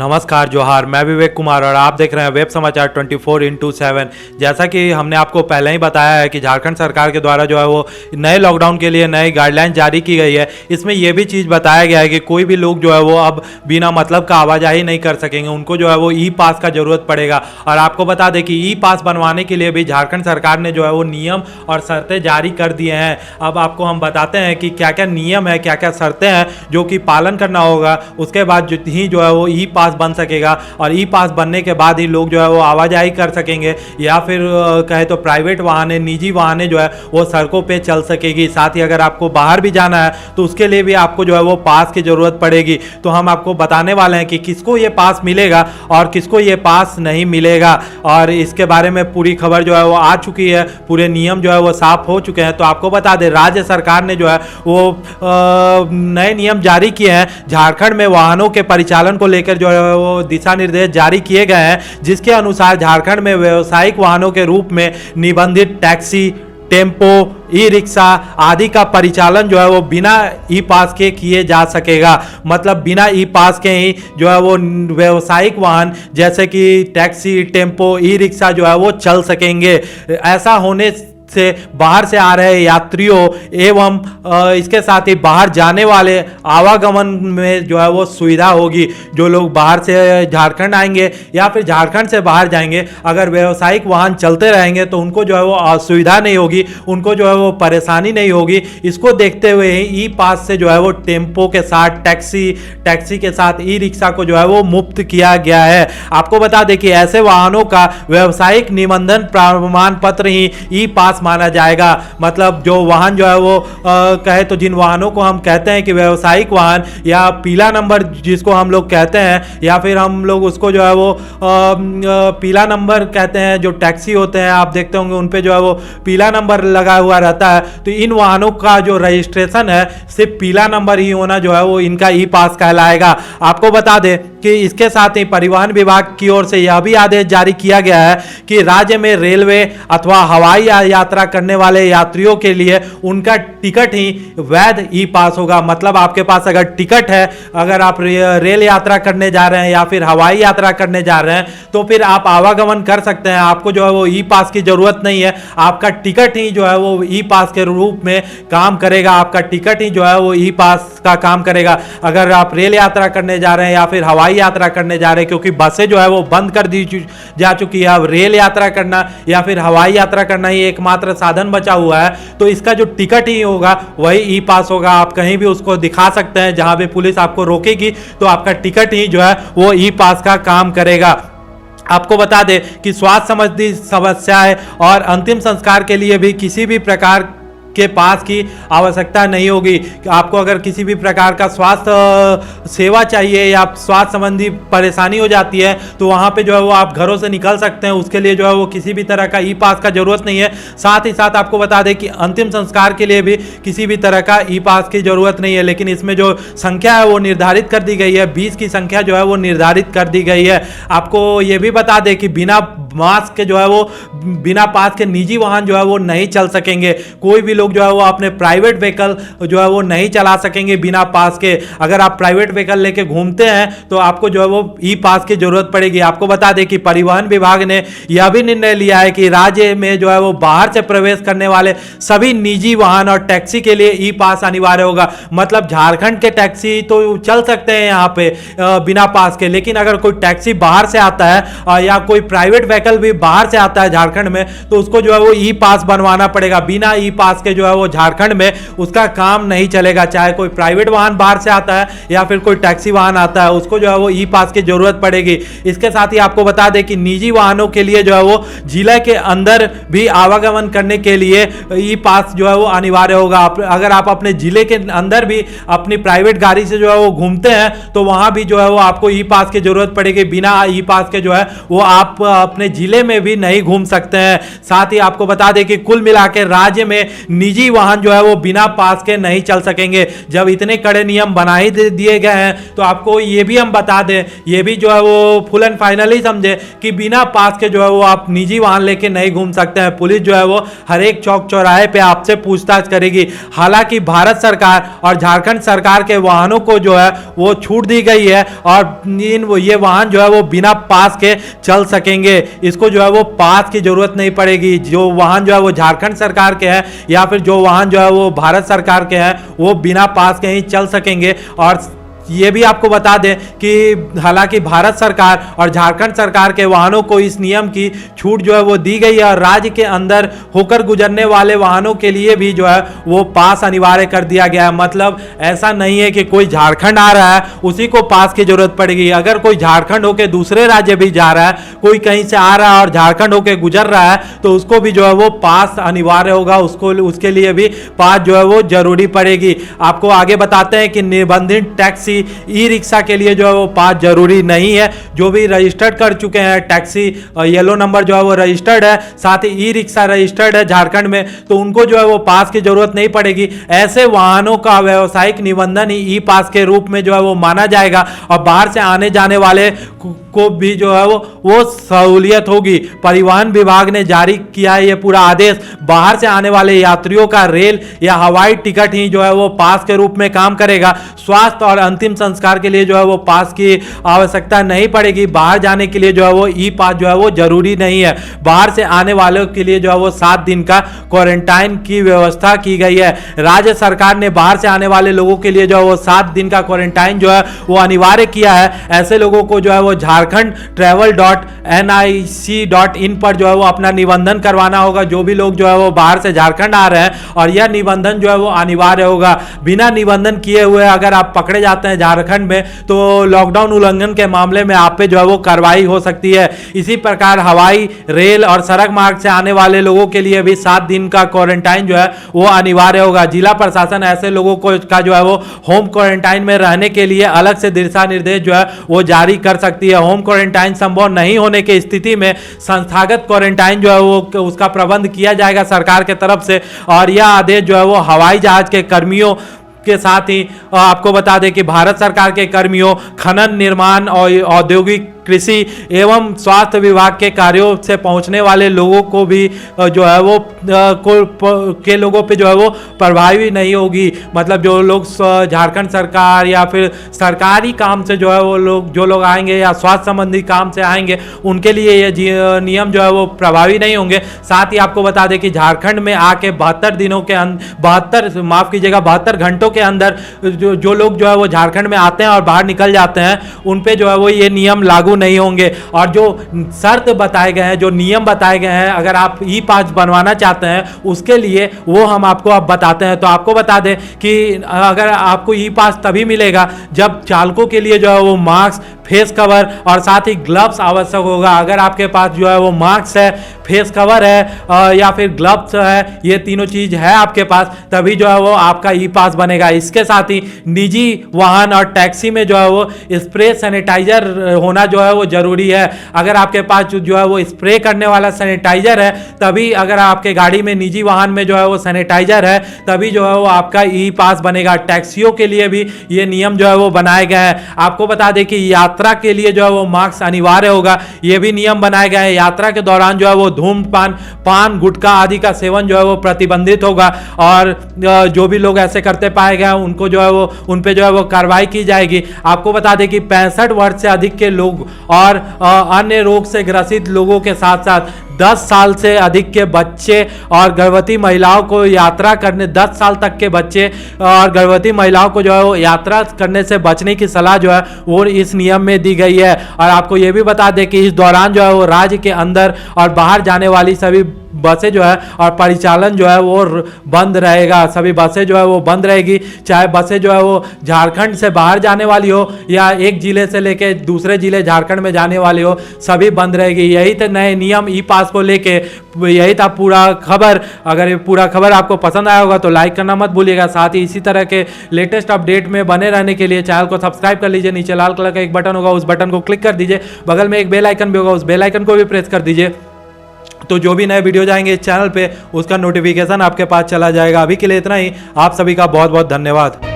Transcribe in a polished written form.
नमस्कार जोहार, मैं विवेक कुमार और आप देख रहे हैं वेब समाचार 24x7। जैसा कि हमने आपको पहले ही बताया है कि झारखंड सरकार के द्वारा जो है वो नए लॉकडाउन के लिए नई गाइडलाइन जारी की गई है। इसमें यह भी चीज़ बताया गया है कि कोई भी लोग जो है वो अब बिना मतलब का आवाजाही नहीं कर सकेंगे, उनको जो है वो ई पास का ज़रूरत पड़ेगा। और आपको बता दें कि ई पास बनवाने के लिए भी झारखंड सरकार ने जो है वो नियम और शर्तें जारी कर दिए हैं। अब आपको हम बताते हैं कि क्या क्या नियम है, क्या क्या शर्तें हैं जो कि पालन करना होगा, उसके बाद ही जो है वो ई पास बन सकेगा। और ई पास बनने के बाद ही लोग जो है वो आवाजाही कर सकेंगे, या फिर कहे तो प्राइवेट वाहन, निजी वाहन जो है वो सड़कों पे चल सकेगी। साथ ही अगर आपको बाहर भी जाना है तो उसके लिए भी आपको जो है वो पास की ज़रूरत पड़ेगी। तो हम आपको बताने वाले हैं कि किसको ये पास मिलेगा और किसको ये पास नहीं मिलेगा, और इसके बारे में पूरी खबर जो है वो आ चुकी है, पूरे नियम जो है वो साफ हो चुके हैं। तो आपको बता दें, राज्य सरकार ने जो है वो नए नियम जारी किए हैं। झारखंड में वाहनों के परिचालन को लेकर जो है वो दिशा निर्देश जारी किए गए हैं, जिसके अनुसार झारखंड में व्यावसायिक वाहनों के रूप में निबंधित टैक्सी, टेम्पो, ई रिक्शा आदि का परिचालन जो है वो बिना ई पास के किए जा सकेगा। मतलब बिना ई पास के ही जो है वो व्यावसायिक वाहन जैसे कि टैक्सी, टेम्पो, ई रिक्शा जो है वो चल सकेंगे। ऐसा होने से बाहर से आ रहे यात्रियों एवं इसके साथ ही बाहर जाने वाले आवागमन में जो है वो सुविधा होगी। जो लोग बाहर से झारखंड आएंगे या फिर झारखंड से बाहर जाएंगे, अगर व्यावसायिक वाहन चलते रहेंगे तो उनको जो है वो असुविधा नहीं होगी, उनको जो है वो परेशानी नहीं होगी। इसको देखते हुए ही ई पास से जो है वो टेम्पो के साथ टैक्सी के साथ ई रिक्शा को जो है वो मुक्त किया गया है। आपको बता दें कि ऐसे वाहनों का व्यावसायिक निबंधन प्रमाण पत्र ही ई पास माना जाएगा। मतलब जो वाहन जो है वो कहे तो जिन वाहनों को हम कहते हैं कि व्यावसायिक वाहन या पीला नंबर जिसको हम लोग कहते हैं, या फिर हम लोग उसको जो है वो पीला नंबर कहते हैं, जो टैक्सी होते हैं आप देखते होंगे उन पे जो है वो पीला नंबर लगा हुआ रहता है। तो इन वाहनों का जो रजिस्ट्रेशन है सिर्फ पीला नंबर ही होना जो है वो इनका ई पास कहलाएगा। आपको बता दें कि इसके साथ ही परिवहन विभाग की ओर से यह भी आदेश जारी किया गया है कि राज्य में रेलवे अथवा हवाई यात्रा करने वाले यात्रियों के लिए उनका टिकट ही वैध ई पास होगा। मतलब आपके पास अगर टिकट है, अगर आप रेल यात्रा करने जा रहे हैं या फिर हवाई यात्रा करने जा रहे हैं, तो फिर आप आवागमन कर सकते हैं। आपको जो है वो ई पास की जरूरत नहीं है, आपका टिकट ही जो है वो ई पास के रूप में काम करेगा। आपका टिकट ही जो है वो ई पास का काम करेगा। अगर आप रेल यात्रा करने जा रहे हैं या फिर हवाई यात्रा करने जा रहे हैं, क्योंकि बसें जो है वो बंद कर दी जा चुकी है, अब रेल यात्रा करना या फिर हवाई यात्रा करना ही एकमात्र साधन बचा हुआ है, तो इसका जो टिकट ही होगा वही ई पास होगा। आप कहीं भी उसको दिखा सकते हैं, जहां भी पुलिस आपको रोकेगी तो आपका टिकट ही जो है वो ई पास का काम करेगा। आपको बता दें कि स्वास्थ्य संबंधी समस्याएं और अंतिम संस्कार के लिए भी किसी भी प्रकार के पास की आवश्यकता नहीं होगी। आपको अगर किसी भी प्रकार का स्वास्थ्य सेवा चाहिए या स्वास्थ्य संबंधी परेशानी हो जाती है तो वहाँ पे जो है वो आप घरों से निकल सकते हैं, उसके लिए जो है वो किसी भी तरह का ई पास का जरूरत नहीं है। साथ ही साथ आपको बता दें कि अंतिम संस्कार के लिए भी किसी भी तरह का ई पास की जरूरत नहीं है, लेकिन इसमें जो संख्या है वो निर्धारित कर दी गई है, 20 की संख्या जो है वो निर्धारित कर दी गई है। आपको ये भी बता दें कि बिना मास्क के जो है वो बिना पास के निजी वाहन जो है वो नहीं चल सकेंगे। कोई भी लोग जो है वो अपने प्राइवेट व्हीकल जो है वो नहीं चला सकेंगे बिना पास के। अगर आप प्राइवेट व्हीकल लेके घूमते हैं तो आपको जो है वो ई पास की जरूरत पड़ेगी। आपको बता दें कि परिवहन विभाग ने यह भी निर्णय लिया है कि राज्य में जो है वो बाहर से प्रवेश करने वाले सभी निजी वाहन और टैक्सी के लिए ई पास अनिवार्य होगा। मतलब झारखंड के टैक्सी तो चल सकते हैं यहाँ पे बिना पास के, लेकिन अगर कोई टैक्सी बाहर से आता है या कोई प्राइवेट व्हीकल भी बाहर से आता है झारखंड में, तो उसको जो है वो ई पास बनवाना पड़ेगा। बिना ई पास के जो है वो झारखंड में उसका काम नहीं चलेगा। चाहे कोई प्राइवेट वाहन बाहर से आता है या फिर कोई टैक्सी वाहन आता है, उसको जो है वो ई पास की जरूरत पड़ेगी। इसके साथ ही आपको बता दें कि निजी वाहनों के लिए जो है वो जिले के अंदर भी आवागमन करने के लिए ई पास जो है वो अनिवार्य होगा। अगर आप अपने जिले के अंदर भी अपनी प्राइवेट गाड़ी से जो है वो घूमते हैं तो वहां भी जो है वो आपको ई पास की जरूरत पड़ेगी। बिना ई पास के जो है वो आप अपने जिले में भी नहीं घूम सकते हैं। साथ ही आपको बता दें कि कुल मिलाकर राज्य में निजी वाहन जो है वो बिना पास के नहीं चल सकेंगे। जब इतने कड़े नियम बना ही दिए गए हैं तो आपको ये भी हम बता दें, ये भी जो है वो फुल एंड फाइनल ही समझे कि बिना पास के जो है वो आप निजी वाहन लेके नहीं घूम सकते हैं। पुलिस जो है वो हर एक चौक चौराहे पे आपसे पूछताछ करेगी। हालांकि भारत सरकार और झारखंड सरकार के वाहनों को जो है वो छूट दी गई है और ये वाहन जो है वो बिना पास के चल सकेंगे। इसको जो है वो पास की जरूरत नहीं पड़ेगी। जो वाहन जो है वो झारखंड सरकार के हैं या फिर जो वाहन जो है वो भारत सरकार के हैं वो बिना पास के ही चल सकेंगे। और ये भी आपको बता दें कि हालांकि भारत सरकार और झारखंड सरकार के वाहनों को इस नियम की छूट जो है वो दी गई है और राज्य के अंदर होकर गुजरने वाले वाहनों के लिए भी जो है वो पास अनिवार्य कर दिया गया है। मतलब ऐसा नहीं है कि कोई झारखंड आ रहा है उसी को पास की जरूरत पड़ेगी। अगर कोई झारखंड होकर दूसरे राज्य भी जा रहा है, कोई कहीं से आ रहा है और झारखंड होकर गुजर रहा है तो उसको भी जो है वो पास अनिवार्य होगा, उसके लिए भी पास जो है वो जरूरी पड़ेगी। आपको आगे बताते हैं कि निबंधित टैक्सी ई रिक्शा के लिए जो है वो पास जरूरी नहीं है। जो भी रजिस्टर्ड कर चुके हैं टैक्सी येलो नंबर जो है वो रजिस्टर्ड है, साथ ही ई रिक्शा रजिस्टर्ड है झारखंड में, तो उनको जो है वो पास की जरूरत नहीं पड़ेगी। ऐसे वाहनों का व्यावसायिक निबंधन ही ई पास के रूप में जो है वो माना जाएगा और बाहर से आने जाने वाले को भी जो है वो सहूलियत होगी। परिवहन विभाग ने जारी किया है ये पूरा आदेश। बाहर से आने वाले यात्रियों का रेल या हवाई टिकट ही जो है वो पास के रूप में काम करेगा। स्वास्थ्य और अंतिम संस्कार के लिए जो है वो पास की आवश्यकता नहीं पड़ेगी। बाहर जाने के लिए जो है वो ई पास जो है वो जरूरी नहीं है। बाहर से आने वालों के लिए जो है वो 7 दिन का क्वारंटाइन की व्यवस्था की गई है। राज्य सरकार ने बाहर से आने वाले लोगों के लिए जो है वो 7 दिन का क्वारंटाइन जो है वो अनिवार्य किया है। ऐसे लोगों को जो है वो झारखंड travel.nic.in पर जो है वो अपना निबंधन करवाना होगा। जो भी लोग जो है वो बाहर से झारखंड आ रहे हैं और यह निबंधन जो है वो अनिवार्य होगा। बिना निबंधन किए हुए अगर आप पकड़े जाते हैं झारखंड में तो लॉकडाउन उल्लंघन के मामले में आप पे जो है वो कार्रवाई हो सकती है। इसी प्रकार हवाई, रेल और सड़क मार्ग से आने वाले लोगों के लिए भी 7 दिन का क्वारंटाइन जो है वो अनिवार्य होगा। जिला प्रशासन ऐसे लोगों को का जो है वो होम क्वारंटाइन में रहने के लिए अलग से दिशा निर्देश जो है वो जारी कर सकती है। होम क्वारंटाइन संभव नहीं होने की स्थिति में संस्थागत क्वारंटाइन जो है वो उसका प्रबंध किया जाएगा सरकार के तरफ से। और यह आदेश जो है वो हवाई जहाज के कर्मियों के साथ ही आपको बता दें कि भारत सरकार के कर्मियों, खनन, निर्माण और औद्योगिक, कृषि एवं स्वास्थ्य विभाग के कार्यों से पहुंचने वाले लोगों को भी जो है वो के लोगों पे जो है वो प्रभावी नहीं होगी। मतलब जो लोग झारखंड सरकार या फिर सरकारी काम से जो है वो जो लोग आएंगे या स्वास्थ्य संबंधी काम से आएंगे उनके लिए ये नियम जो है वो प्रभावी नहीं होंगे। साथ ही आपको बता दें कि झारखंड में आके 72 दिनों के 72 घंटों के अंदर जो लोग जो है वो झारखंड में आते हैं और बाहर निकल जाते हैं उन पे जो है वो ये नियम लागू नहीं होंगे। और जो शर्त बताए गए हैं, जो नियम बताए गए हैं, अगर आप ई पास बनवाना चाहते हैं उसके लिए वो हम आपको अब बताते हैं। तो आपको बता दें कि अगर आपको ई पास तभी मिलेगा जब चालकों के लिए जो है वो मास्क, फेस कवर और साथ ही ग्लव्स आवश्यक होगा। अगर आपके पास जो है वो मास्क है, फेस कवर है या फिर ग्लव्स है, ये तीनों चीज है आपके पास, तभी जो है वो आपका ई पास बनेगा। इसके साथ ही निजी वाहन और टैक्सी में जो है वो स्प्रे सैनिटाइजर होना जो है वो जरूरी है। अगर आपके पास जो है वो स्प्रे करने वाला सैनिटाइजर है तभी, अगर आपके गाड़ी में निजी वाहन में जो है वो सैनिटाइजर है तभी जो है वो आपका ई पास बनेगा। टैक्सियों के लिए भी ये नियम जो है वो बनाए गए हैं। आपको बता दें कि यात्रा के लिए जो है वो मास्क अनिवार्य होगा। ये भी नियम बनाए गए हैं। यात्रा के दौरान जो है वो धूम्रपान, पान, गुटखा आदि का सेवन जो है वो प्रतिबंधित होगा और जो भी लोग ऐसे करते पाए गए उनको जो है वो उन पे जो है वो कार्रवाई की जाएगी। आपको बता दें कि 65 वर्ष से अधिक के लोग और अन्य रोग से ग्रसित लोगों के साथ साथ 10 साल से अधिक के बच्चे और गर्भवती महिलाओं को यात्रा करने 10 साल तक के बच्चे और गर्भवती महिलाओं को जो है वो यात्रा करने से बचने की सलाह जो है वो इस नियम में दी गई है। और आपको ये भी बता दें कि इस दौरान जो है वो राज्य के अंदर और बाहर जाने वाली सभी बसें जो है और परिचालन जो है वो बंद रहेगा। सभी बसें जो है वो बंद रहेगी, चाहे बसें जो है वो झारखंड से बाहर जाने वाली हो या एक जिले से लेके दूसरे जिले झारखंड में जाने वाली हो, सभी बंद रहेगी। यही तो नए नियम ई पास को लेके, यही था पूरा खबर। अगर ये पूरा खबर आपको पसंद आया होगा तो लाइक करना मत भूलिएगा। साथ ही इसी तरह के लेटेस्ट अपडेट में बने रहने के लिए चैनल को सब्सक्राइब कर लीजिए। नीचे लाल कलर का एक बटन होगा, उस बटन को क्लिक कर दीजिए। बगल में एक बेल आइकन भी होगा, उस बेल आइकन को भी प्रेस कर दीजिए तो जो भी नए वीडियो जाएंगे इस चैनल पे उसका नोटिफिकेशन आपके पास चला जाएगा। अभी के लिए इतना ही। आप सभी का बहुत बहुत धन्यवाद।